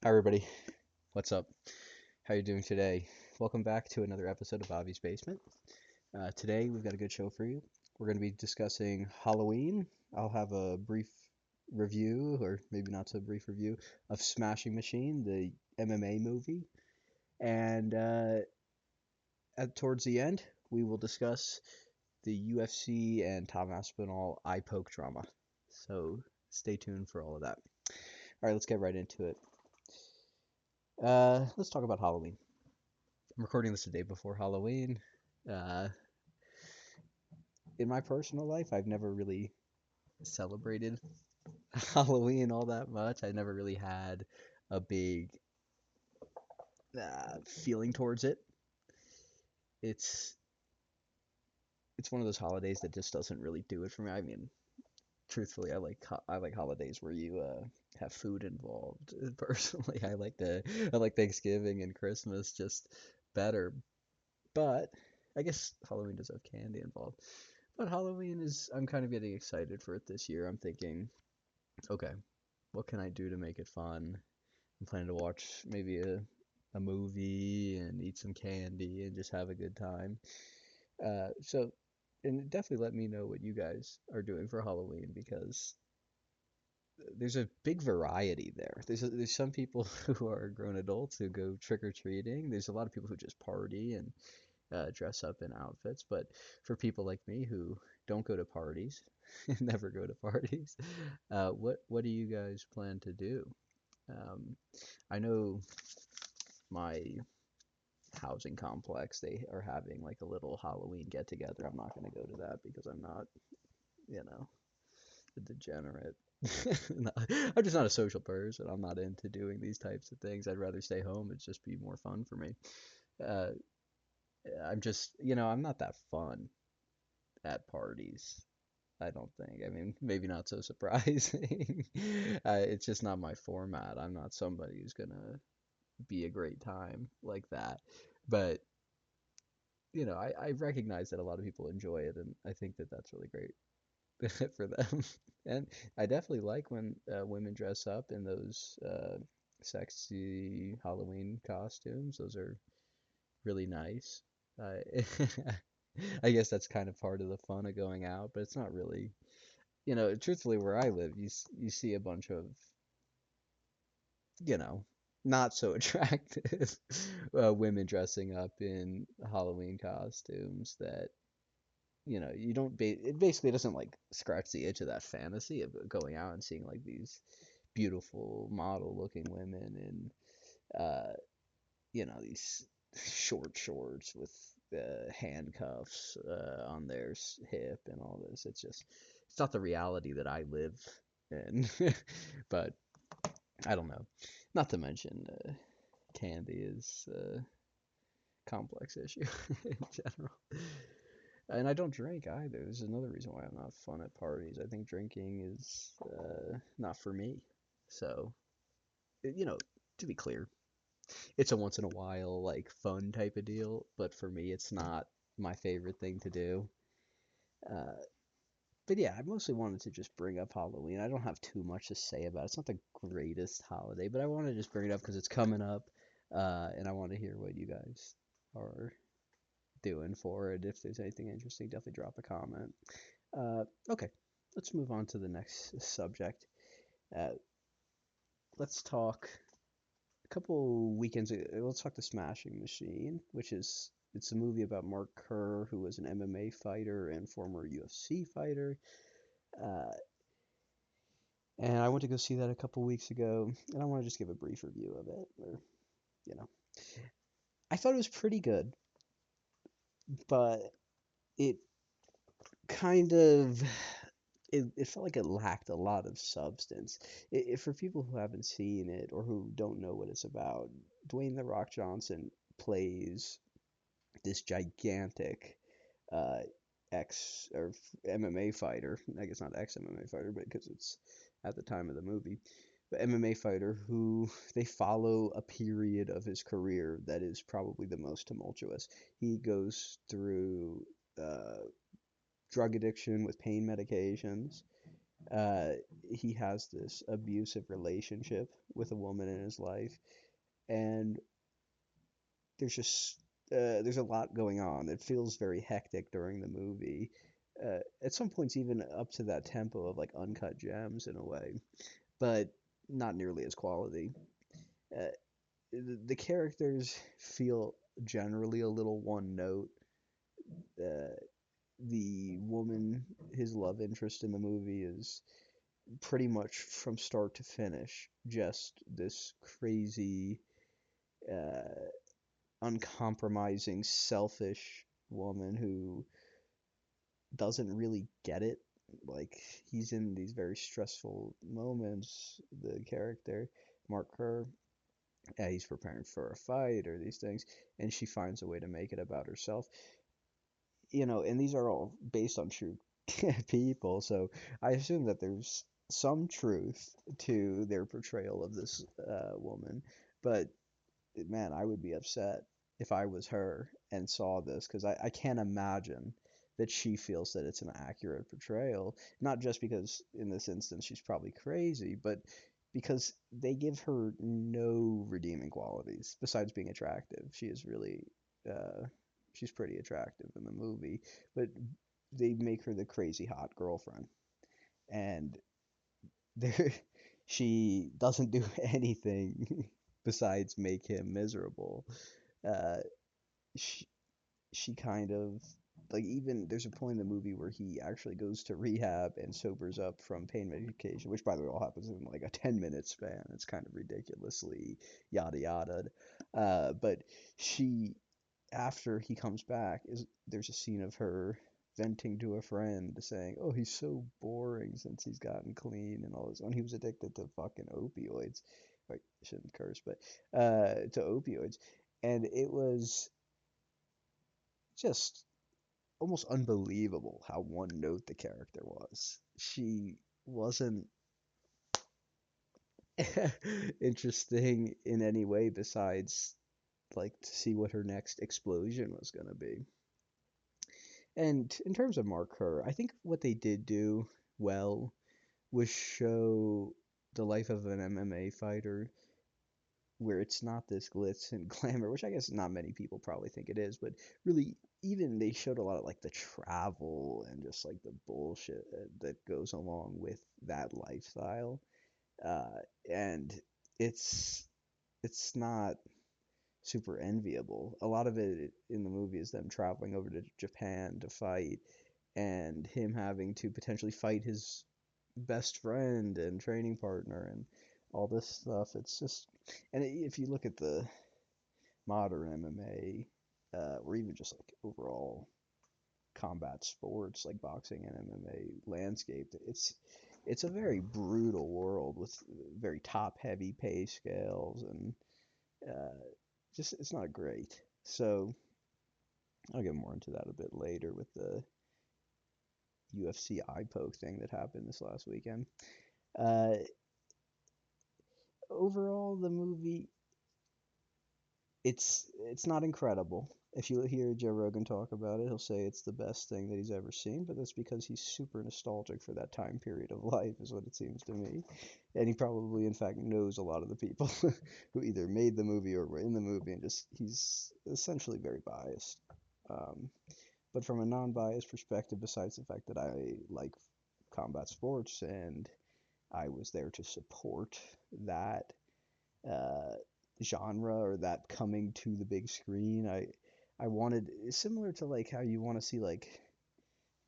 Hi everybody, what's up? How you doing today? Welcome back to another episode of Avi's Basement. Today we've got a good show for you. We're going to be discussing Halloween. I'll have a brief review, or maybe not so brief review, of Smashing Machine, the MMA movie. And towards the end, we will discuss the UFC and Tom Aspinall eye poke drama. So stay tuned for all of that. All right, let's get right into it. Let's talk about Halloween. I'm recording this the day before Halloween. Uh, in my personal life, I've never really celebrated Halloween all that much. I never really had a big feeling towards it. It's it's one of those holidays that just doesn't really do it for me. I mean, truthfully, I like holidays where you have food involved. Personally, I like Thanksgiving and Christmas just better. But I guess Halloween does have candy involved. But Halloween is, I'm kind of getting excited for it this year. I'm thinking, okay, what can I do to make it fun? I'm planning to watch maybe a movie and eat some candy and just have a good time. And definitely let me know what you guys are doing for Halloween because there's a big variety there. There's some people who are grown adults who go trick or treating. There's a lot of people who just party and dress up in outfits. But for people like me who don't go to parties, never go to parties, what do you guys plan to do? Um, I know my housing complex, they are having like a little Halloween get together. I'm not going to go to that because I'm not, you know, a degenerate. No, I'm just not a social person. I'm not into doing these types of things. I'd rather stay home. It's just be more fun for me. Uh, I'm just, I'm not that fun at parties. I don't think. I mean, maybe not so surprising. It's just not my format. I'm not somebody who's gonna be a great time like that. But, I recognize that a lot of people enjoy it, and I think that that's really great for them. And I definitely like when women dress up in those sexy Halloween costumes. Those are really nice. Uh, I guess that's kind of part of the fun of going out, but it's not really, truthfully, where I live, you see a bunch of, you know, not so attractive women dressing up in Halloween costumes that, you don't it basically doesn't like scratch the itch of that fantasy of going out and seeing like these beautiful model looking women in these short shorts with handcuffs on their hip and all this. It's not the reality that I live in. But I don't know. Not to mention, candy is a complex issue in general. And I don't drink either. There's another reason why I'm not fun at parties. I think drinking is not for me. So, to be clear, it's a once in a while, like fun type of deal, but for me, it's not my favorite thing to do. Uh, but yeah, I mostly wanted to just bring up Halloween. I don't have too much to say about it. It's not the greatest holiday, but I want to just bring it up because it's coming up, and I want to hear what you guys are doing for it. If there's anything interesting, definitely drop a comment. Okay, let's move on to the next subject. Uh, let's talk a couple weekends ago. Let's talk the Smashing Machine, which is it's a movie about Mark Kerr, who was an MMA fighter and former UFC fighter. Uh, and I went to go see that a couple weeks ago, and I want to just give a brief review of it. Or, you know, I thought it was pretty good, but it kind of it felt like it lacked a lot of substance. For people who haven't seen it or who don't know what it's about, Dwayne The Rock Johnson plays this gigantic uh, ex or MMA fighter. I guess not ex MMA fighter, but because it's at the time of the movie. But MMA fighter who they follow a period of his career that is probably the most tumultuous. He goes through drug addiction with pain medications. Uh, he has this abusive relationship with a woman in his life, and there's just there's a lot going on. It feels very hectic during the movie. At some points, even up to that tempo of like uncut gems in a way, but not nearly as quality. Uh, the characters feel generally a little one note. Uh, the woman, his love interest in the movie, is pretty much from start to finish just this crazy, uh, uncompromising, selfish woman who doesn't really get it. Like, he's in these very stressful moments, the character, Mark Kerr, he's preparing for a fight or these things, and she finds a way to make it about herself. And these are all based on true people, so I assume that there's some truth to their portrayal of this woman. But man, I would be upset if I was her and saw this because I can't imagine that she feels that it's an accurate portrayal. Not just because in this instance she's probably crazy, but because they give her no redeeming qualities besides being attractive. She is really, uh, she's pretty attractive in the movie, but they make her the crazy hot girlfriend, and there she doesn't do anything besides make him miserable. Uh, she, she kind of like, even there's a point in the movie where he actually goes to rehab and sobers up from pain medication, which by the way all happens in like a 10-minute span. It's kind of ridiculously yada yada. But she, after he comes back, is there's a scene of her venting to a friend saying, "Oh, he's so boring since he's gotten clean and all this." When he was addicted to fucking opioids, like, I shouldn't curse, but to opioids, and it was just almost unbelievable how one note the character was. She wasn't interesting in any way besides like to see what her next explosion was going to be. And in terms of Mark Kerr, I think what they did do well was show the life of an MMA fighter where it's not this glitz and glamour, which I guess not many people probably think it is, but really, even they showed a lot of like the travel and just like the bullshit that goes along with that lifestyle. Uh, and it's it's not super enviable. A lot of it in the movie is them traveling over to Japan to fight, and him having to potentially fight his best friend and training partner and all this stuff. It's just, and if you look at the modern MMA, or even just like overall combat sports like boxing and MMA landscape, it's a very brutal world with very top heavy pay scales, and uh, just it's not great. So I'll get more into that a bit later with the UFC eye poke thing that happened this last weekend. Uh, Overall, the movie, it's not incredible. If you hear Joe Rogan talk about it, he'll say it's the best thing that he's ever seen, but that's because he's super nostalgic for that time period of life, is what it seems to me. And he probably, in fact, knows a lot of the people who either made the movie or were in the movie, and just he's essentially very biased. Um, but from a non-biased perspective, besides the fact that I like combat sports and I was there to support that uh, genre or that coming to the big screen. I wanted, similar to like how you want to see like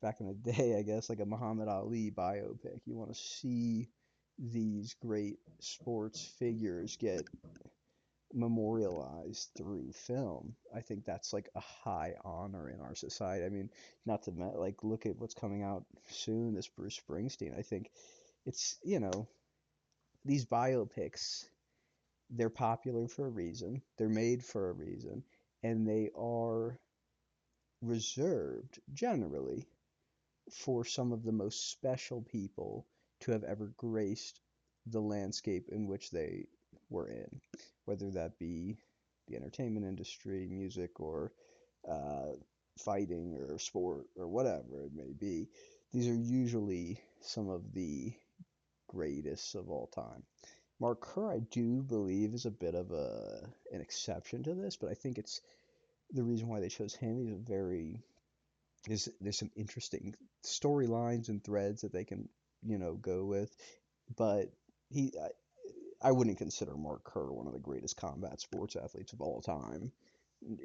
back in the day, I guess, like a Muhammad Ali biopic. You want to see these great sports figures get memorialized through film. I think that's like a high honor in our society. I mean, not to like look at what's coming out soon, this Bruce Springsteen. I think it's, these biopics, they're popular for a reason, they're made for a reason, and they are reserved generally for some of the most special people to have ever graced the landscape in which they were in, whether that be the entertainment industry, music, or uh, fighting, or sport, or whatever it may be. these are usually some of the greatest of all time. Mark Kerr, I do believe, is a bit of an exception to this, but I think it's the reason why they chose him. He's a very there's some interesting storylines and threads that they can go with, but he I wouldn't consider Mark Kerr one of the greatest combat sports athletes of all time,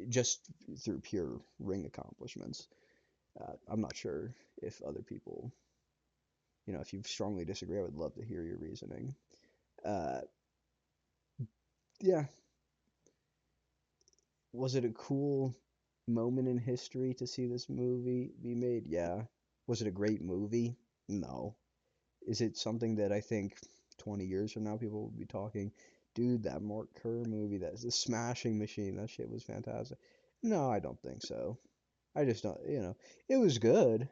just through pure ring accomplishments. I'm not sure if other people, if you strongly disagree, I would love to hear your reasoning. Uh, yeah, was it a cool moment in history to see this movie be made? Yeah. Was it a great movie? No. Is it something that I think 20 years from now people will be talking, dude, that Mark Kerr movie, that's a smashing machine, that shit was fantastic? No, I don't think so. I just don't, it was good,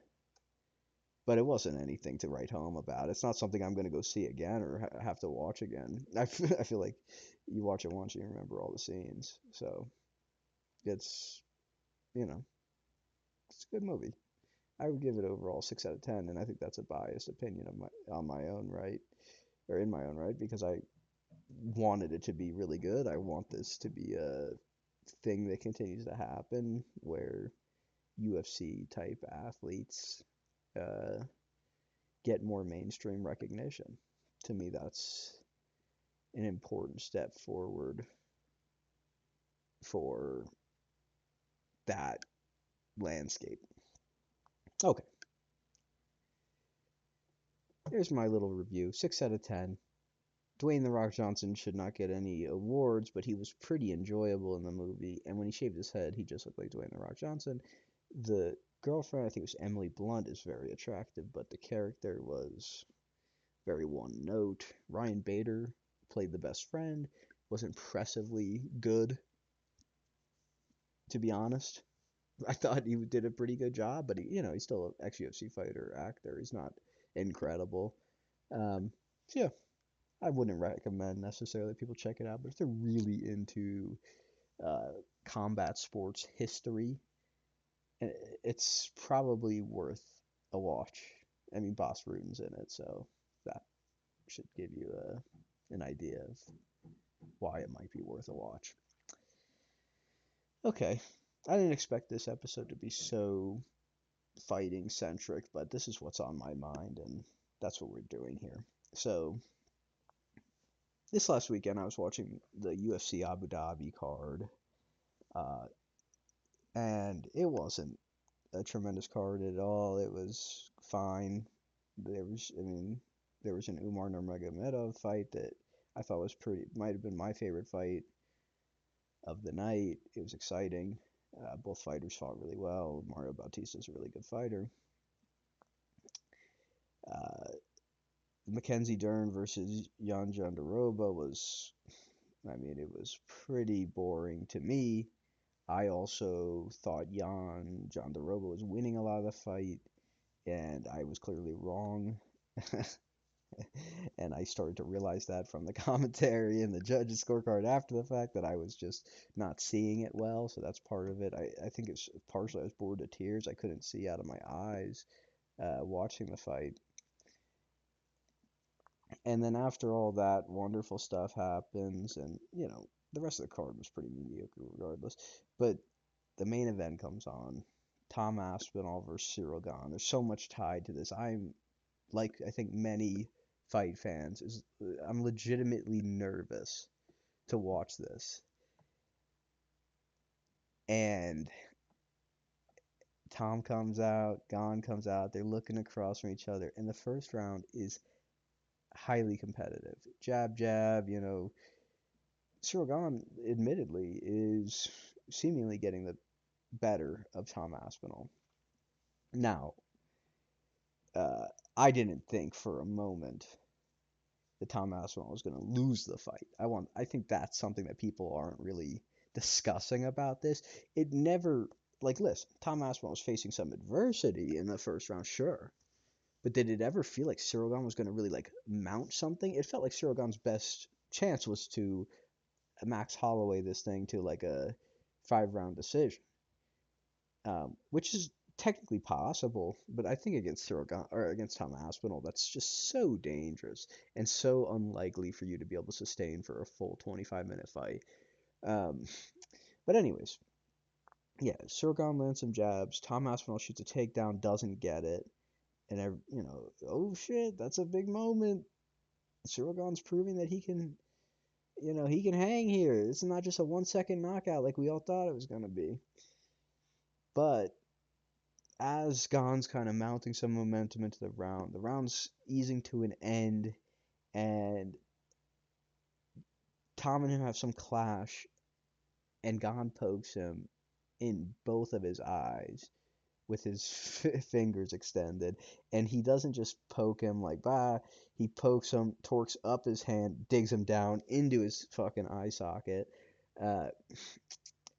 but it wasn't anything to write home about. It's not something I'm going to go see again or have to watch again. I feel like you watch it once and you remember all the scenes. So it's, you know, it's a good movie. I would give it overall 6 out of 10, and I think that's a biased opinion of my on my own right, or in my own right, because I wanted it to be really good. I want this to be a thing that continues to happen where UFC type athletes uh, get more mainstream recognition. To me, that's an important step forward for that landscape. Okay, here's my little review. 6 out of 10. Dwayne The Rock Johnson should not get any awards, but he was pretty enjoyable in the movie. And when he shaved his head, he just looked like Dwayne The Rock Johnson. The girlfriend, I think it was Emily Blunt, is very attractive, but the character was very one note. Ryan Bader played the best friend, was impressively good, to be honest. I thought he did a pretty good job, but he's still an ex-UFC fighter, actor. He's not incredible. So yeah, I wouldn't recommend necessarily people check it out, but if they're really into uh, combat sports history, it's probably worth a watch. I mean, Boss Rutan's in it, so that should give you an idea of why it might be worth a watch. Okay, I didn't expect this episode to be so fighting centric, but this is what's on my mind, and that's what we're doing here. So, this last weekend, I was watching the UFC Abu Dhabi card, uh, and it wasn't a tremendous card at all. It was fine. I mean, there was an Umar Nurmagomedov fight that I thought was might have been my favorite fight of the night. It was exciting. Both fighters fought really well. Mario Bautista is a really good fighter. Uh, Mackenzie Dern versus Jan Jandiroba was, I mean, it was pretty boring to me. I also thought Jan Jandiroba was winning a lot of the fight, and I was clearly wrong. And I started to realize that from the commentary and the judges' scorecard after the fact that I was just not seeing it well. So that's part of it. I think it's partially I was bored to tears. I couldn't see out of my eyes watching the fight. And then after all that wonderful stuff happens, and the rest of the card was pretty mediocre regardless. But the main event comes on. Tom Aspinall versus Cyril Gane. There's so much tied to this. I'm like I think many fight fans I'm legitimately nervous to watch this. And Tom comes out, Gane comes out, they're looking across from each other, and the first round is highly competitive. Jab, jab, Cyril Gane admittedly is seemingly getting the better of Tom Aspinall. Now, uh, I didn't think for a moment that Tom Aspinall was going to lose the fight. I think that's something that people aren't really discussing about this. It never listen, Tom Aspinall was facing some adversity in the first round, sure. But did it ever feel like Cyril Gane was going to really mount something? It felt like Cyril Gane's best chance was to Max Holloway this thing to a 5 round decision, which is technically possible, but I think against Cyril or against Tom Aspinall, that's just so dangerous and so unlikely for you to be able to sustain for a full 25-minute fight. Um, but anyways, yeah, Cyril lands some jabs. Tom Aspinall shoots a takedown, doesn't get it, and oh shit, that's a big moment. Cyril proving that he can, he can hang here. This is not just a 1 second knockout like we all thought it was gonna be. But as Gon's kind of mounting some momentum into the round's easing to an end, and Tom and him have some clash, and Gon pokes him in both of his eyes with his fingers extended, and he doesn't just poke him like bah, he pokes him, torques up his hand, digs him down into his fucking eye socket, uh,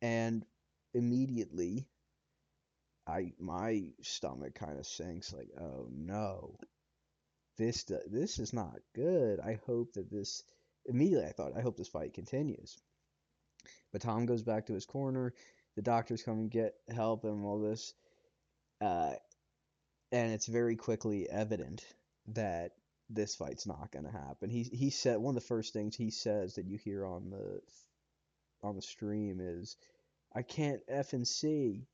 and immediately my stomach kind of sinks like, oh no, this is not good. I hope that this immediately I thought I hope this fight continues. But Tom goes back to his corner. The doctors come and get help and all this, uh, and it's very quickly evident that this fight's not going to happen. He said one of the first things he says that you hear on the stream is, "I can't F and see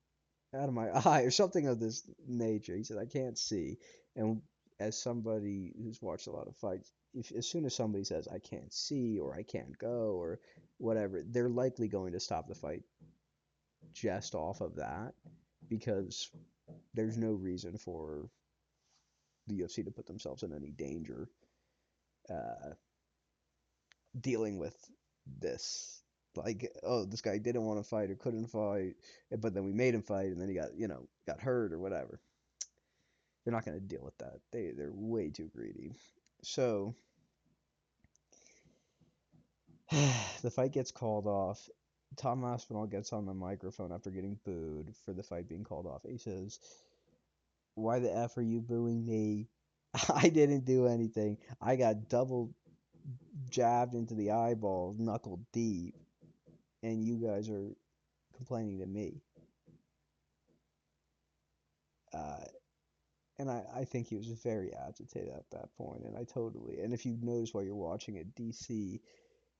out of my eye," or something of this nature. He said, "I can't see," and as somebody who's watched a lot of fights, as soon as somebody says, "I can't see," or "I can't go," or whatever, they're likely going to stop the fight just off of that because there's no reason for the UFC to put themselves in any danger uh, dealing with this. Like, oh, this guy didn't want to fight or couldn't fight, but then we made him fight, and then he got hurt or whatever. They're not going to deal with that. They're way too greedy. So the fight gets called off. Tom Aspinall gets on the microphone after getting booed for the fight being called off. He says, "Why the F are you booing me? I didn't do anything. I got double jabbed into the eyeball, knuckle deep, and you guys are complaining to me." Uh, and I think he was very agitated at that point, and and if you notice while you're watching it, DC,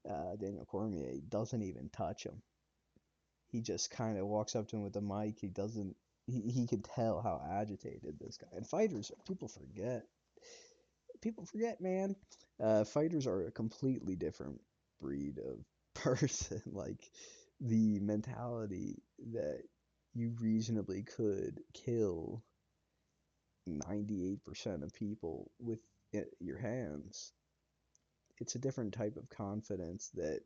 Daniel Cormier doesn't even touch him. He just kind of walks up to him with the mic. He doesn't. He can tell how agitated this guy. And fighters, people forget. People forget, man. Fighters are a completely different breed of person. Like the mentality that you reasonably could kill 98% of people with your hands. It's a different type of confidence that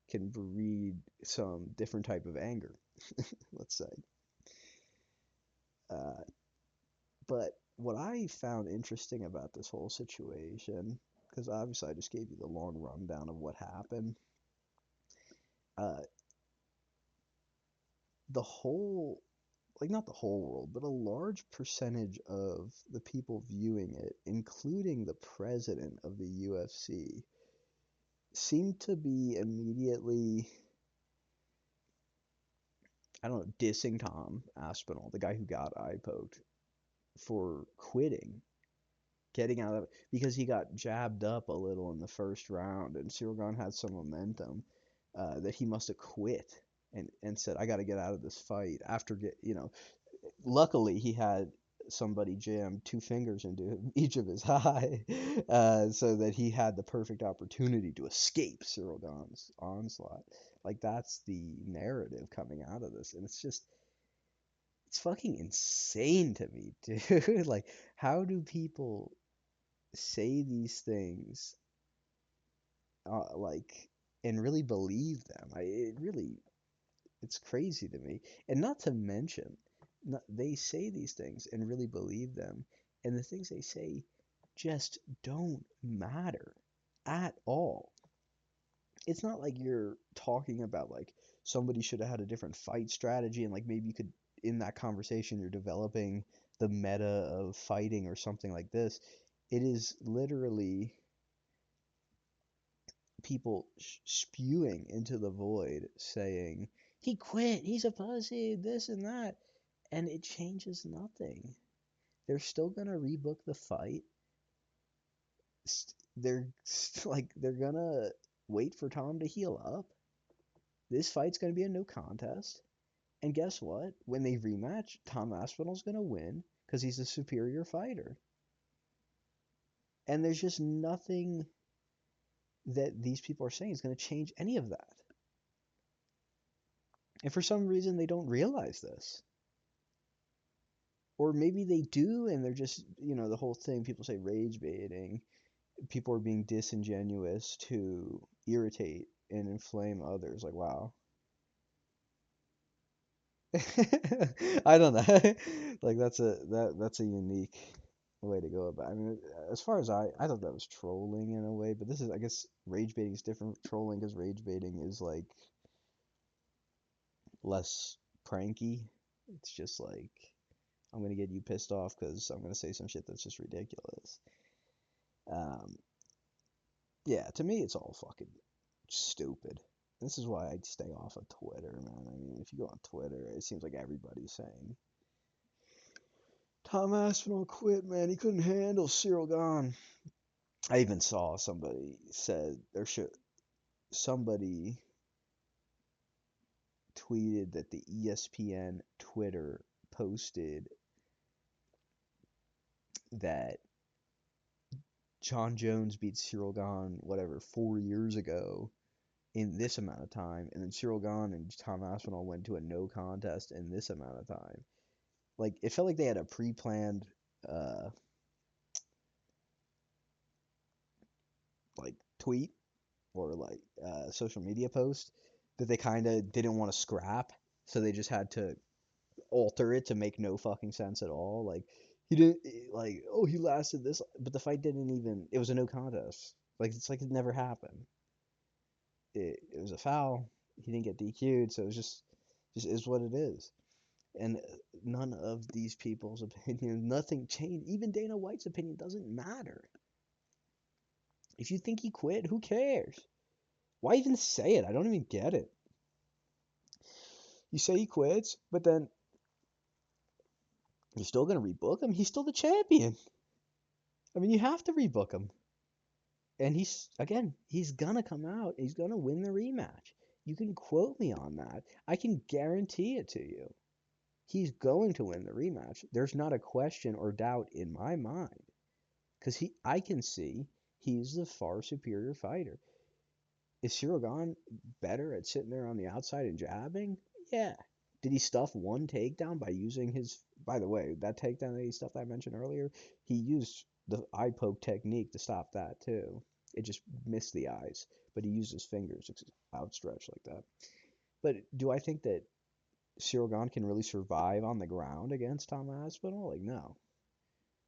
can breed some different type of anger, let's say. Uh, but what I found interesting about this whole situation, because obviously I just gave you the long rundown of what happened, uh, the whole, like not the whole world, but a large percentage of the people viewing it, including the president of the UFC, seemed to be immediately, I don't know, dissing Tom Aspinall, the guy who got eye poked, for quitting, getting out of it, because he got jabbed up a little in the first round, and Cyril Gane had some momentum, that he must have quit and said, "I got to get out of this fight." After luckily he had somebody jam two fingers into each of his eye, so that he had the perfect opportunity to escape Cyril Gane's onslaught. Like that's the narrative coming out of this, and it's fucking insane to me, dude. Like, how do people say these things, like, and really believe them? It's crazy to me. And not to mention, they say these things and really believe them, and the things they say just don't matter at all. It's not like you're talking about like somebody should have had a different fight strategy, and like maybe you could, in that conversation you're developing the meta of fighting or something like this. It is literally people spewing into the void saying he quit, he's a pussy, this and that. And it changes nothing. They're still gonna rebook the fight. They're gonna wait for Tom to heal up. This fight's gonna be a no contest. And guess what? When they rematch, Tom Aspinall's gonna win because he's a superior fighter. And there's just nothing that these people are saying is gonna change any of that. And for some reason they don't realize this. Or maybe they do and they're just, the whole thing people say rage baiting. People are being disingenuous to irritate and inflame others. Like, wow. I don't know. Like that's a unique way to go about it. I mean, as far as I thought that was trolling in a way, but this is, I guess, rage baiting is different from trolling because rage baiting is like less pranky. It's just like I'm gonna get you pissed off because I'm gonna say some shit that's just ridiculous. Um, yeah, to me it's all fucking stupid. This is why I stay off of Twitter, man. I mean, if you go on Twitter, it seems like everybody's saying Tom Aspinall quit, man. He couldn't handle Cyril gone. I even saw somebody said there should somebody tweeted that the ESPN Twitter posted that John Jones beat Cyril Gahn, whatever, 4 years ago in this amount of time, and then Cyril Gahn and Tom Aspinall went to a no contest in this amount of time. Like it felt like they had a pre-planned uh like tweet or like social media post that they kind of didn't want to scrap, so they just had to alter it to make no fucking sense at all. Like he didn't like, oh, he lasted this, but the fight didn't even. It was a no contest. Like it's like it never happened. It was a foul. He didn't get DQ'd, so it was just is what it is. And none of these people's opinion, nothing changed. Even Dana White's opinion doesn't matter. If you think he quit, who cares? Why even say it? I don't even get it. You say he quits, but then you're still gonna rebook him. He's still the champion. I mean, you have to rebook him. And he's gonna come out. He's gonna win the rematch. You can quote me on that. I can guarantee it to you. He's going to win the rematch. There's not a question or doubt in my mind. Because I can see he's the far superior fighter. Is Cyril Gahn better at sitting there on the outside and jabbing? Yeah. Did he stuff one takedown by using his? By the way, that takedown that he stuffed I mentioned earlier, he used the eye poke technique to stop that too. It just missed the eyes, but he used his fingers outstretched like that. But do I think that Cyril Gahn can really survive on the ground against Tom Aspinall? Like, no.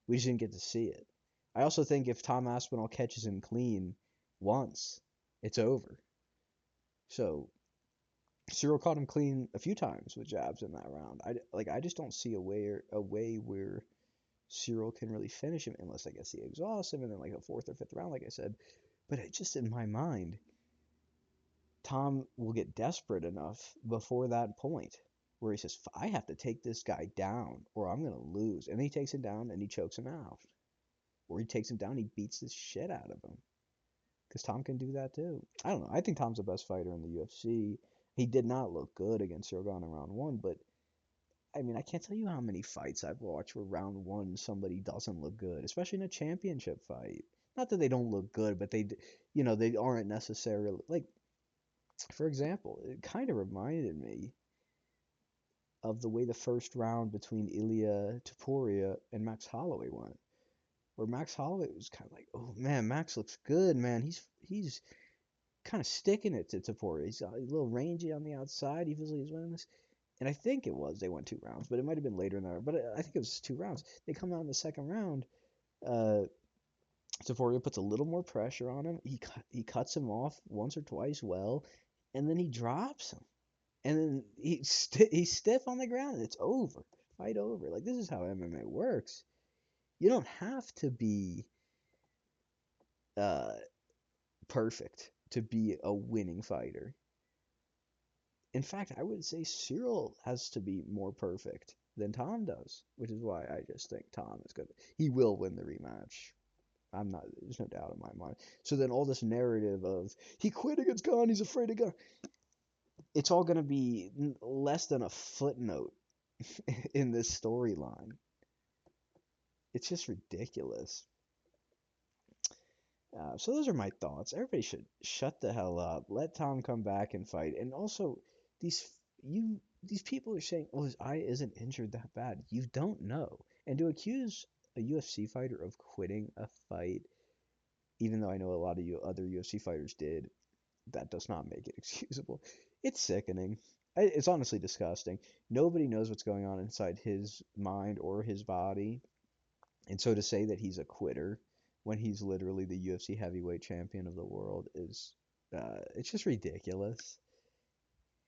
We just didn't get to see it. I also think if Tom Aspinall catches him clean once, it's over. So Cyril caught him clean a few times with jabs in that round. I just don't see a way where Cyril can really finish him unless I guess he exhausts him and then like a fourth or fifth round, like I said. But it just in my mind, Tom will get desperate enough before that point where he says, I have to take this guy down or I'm gonna lose. And he takes him down and he chokes him out. Or he takes him down, he beats the shit out of him. Because Tom can do that too. I don't know. I think Tom's the best fighter in the UFC. He did not look good against Shogun in round one, but I mean, I can't tell you how many fights I've watched where round one somebody doesn't look good, especially in a championship fight. Not that they don't look good, but they aren't necessarily like. For example, it kind of reminded me of the way the first round between Ilya Topuria and Max Holloway went, where Max Holloway was kind of like, oh man, Max looks good, man. He's kind of sticking it to Topuria. He's a little rangy on the outside. He feels like he's winning this. And I think it was they went 2 rounds, but it might have been later in there. But I think it was 2 rounds. They come out in the second round. Uh, Topuria puts a little more pressure on him. He cuts him off once or twice well, and then he drops him. And then he's stiff on the ground. And it's over. Fight over. Like this is how MMA works. You don't have to be uh, perfect to be a winning fighter. In fact, I would say Cyril has to be more perfect than Tom does, which is why I just think Tom is good. He will win the rematch. I'm not. There's no doubt in my mind. So then all this narrative of he quit against God, he's afraid of God. It's all going to be less than a footnote in this storyline. It's just ridiculous. So those are my thoughts. Everybody should shut the hell up. Let Tom come back and fight. And also, these these people are saying, "Oh, his eye isn't injured that bad." You don't know. And to accuse a UFC fighter of quitting a fight, even though I know a lot of other UFC fighters did, that does not make it excusable. It's sickening. It's honestly disgusting. Nobody knows what's going on inside his mind or his body. And so to say that he's a quitter when he's literally the UFC heavyweight champion of the world is it's just ridiculous.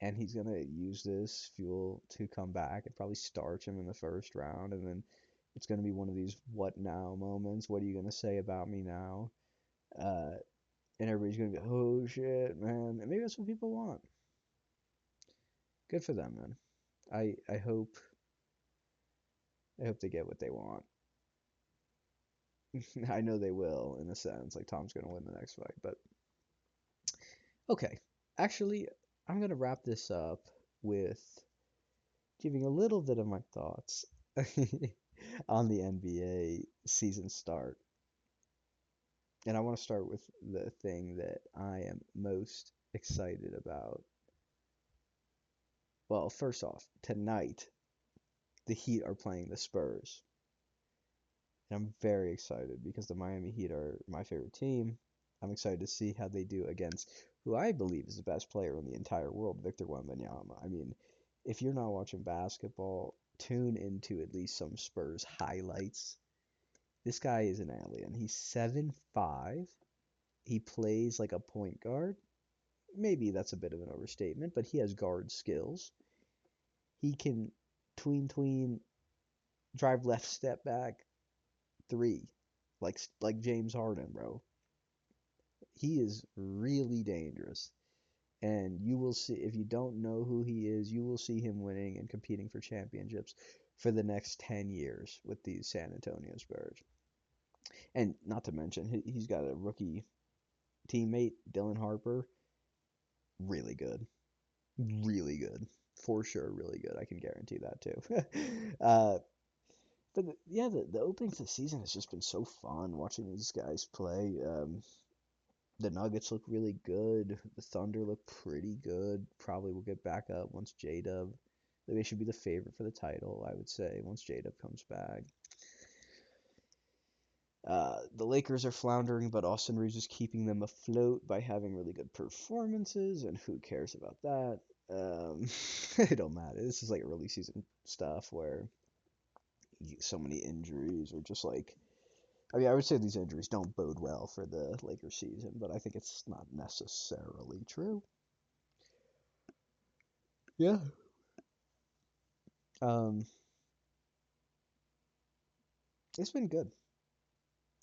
And he's gonna use this fuel to come back and probably starch him in the first round, and then it's gonna be one of these what now moments. What are you gonna say about me now? Uh, and everybody's gonna be, oh shit, man. And maybe that's what people want. Good for them, man. I hope they get what they want. I know they will in a sense. Like Tom's gonna win the next fight, but okay. Actually, I'm gonna wrap this up with giving a little bit of my thoughts on the NBA season start. And I want to start with the thing that I am most excited about. Well, first off, tonight the Heat are playing the Spurs. And I'm very excited because the Miami Heat are my favorite team. I'm excited to see how they do against who I believe is the best player in the entire world, Victor Wembanyama. I mean, if you're not watching basketball, tune into at least some Spurs highlights. This guy is an alien. He's 7'5". He plays like a point guard. Maybe that's a bit of an overstatement, but he has guard skills. He can tween, drive left, step back, three, like James Harden, bro. He is really dangerous. And you will see, if you don't know who he is, you will see him winning and competing for championships for the next 10 years with these San Antonio Spurs. And not to mention, he's got a rookie teammate, Dylan Harper, really good. Really good. For sure, really good. I can guarantee that too. uh, but yeah, the opening to the season has just been so fun watching these guys play. The Nuggets look really good. The Thunder look pretty good. Probably will get back up once J-Dub. They should be the favorite for the title, I would say, once J-Dub comes back. The Lakers are floundering, but Austin Reeves is keeping them afloat by having really good performances, and who cares about that? It don't matter. This is like early season stuff where you get so many injuries, or just like, I mean, I would say these injuries don't bode well for the Lakers season, but I think it's not necessarily true. Yeah. Um, it's been good.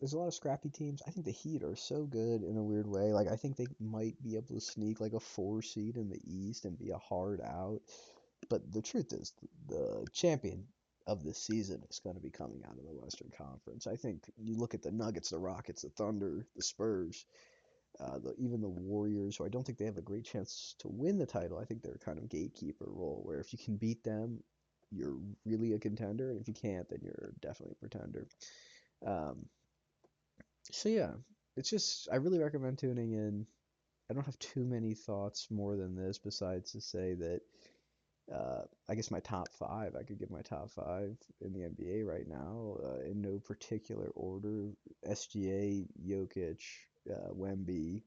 There's a lot of scrappy teams. I think the Heat are so good in a weird way. Like I think they might be able to sneak like a 4 seed in the East and be a hard out. But the truth is, the champion of this season is going to be coming out of the Western Conference. I think you look at the Nuggets, the Rockets, the Thunder, the Spurs, even the Warriors, who I don't think they have a great chance to win the title. I think they're kind of gatekeeper role, where if you can beat them, you're really a contender, and if you can't, then you're definitely a pretender. Um, so yeah, it's just I really recommend tuning in. I don't have too many thoughts more than this, besides to say that I guess my top five. I could give my top five in the NBA right now in no particular order. SGA, Jokic, Wemby.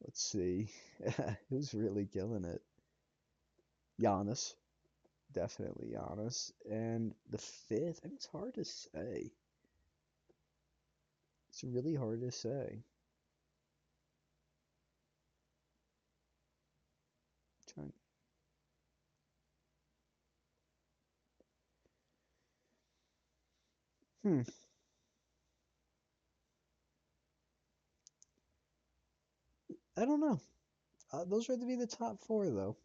Let's see, who's really killing it? Giannis, definitely Giannis. And the fifth, I mean, it's hard to say. It's really hard to say. Trying. Hmm. I don't know. Those are to be the top four though.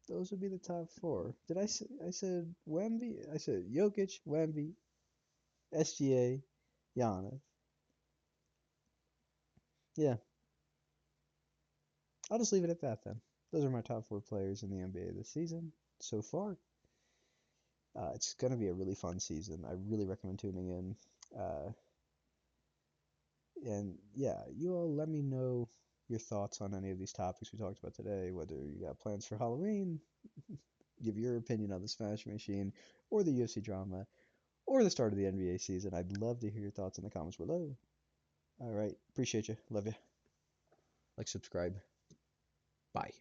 Those would be the top four. Did I say, I said Wemby? I said Jokic, Wemby, SGA, Giannis. Yeah, I'll just leave it at that then. Those are my top four players in the NBA this season so far. It's going to be a really fun season. I really recommend tuning in. And yeah, you all let me know your thoughts on any of these topics we talked about today, whether you got plans for Halloween, give your opinion on the Smash Machine, or the UFC drama, or the start of the NBA season. I'd love to hear your thoughts in the comments below. All right, appreciate you. Love you. Like, subscribe. Bye.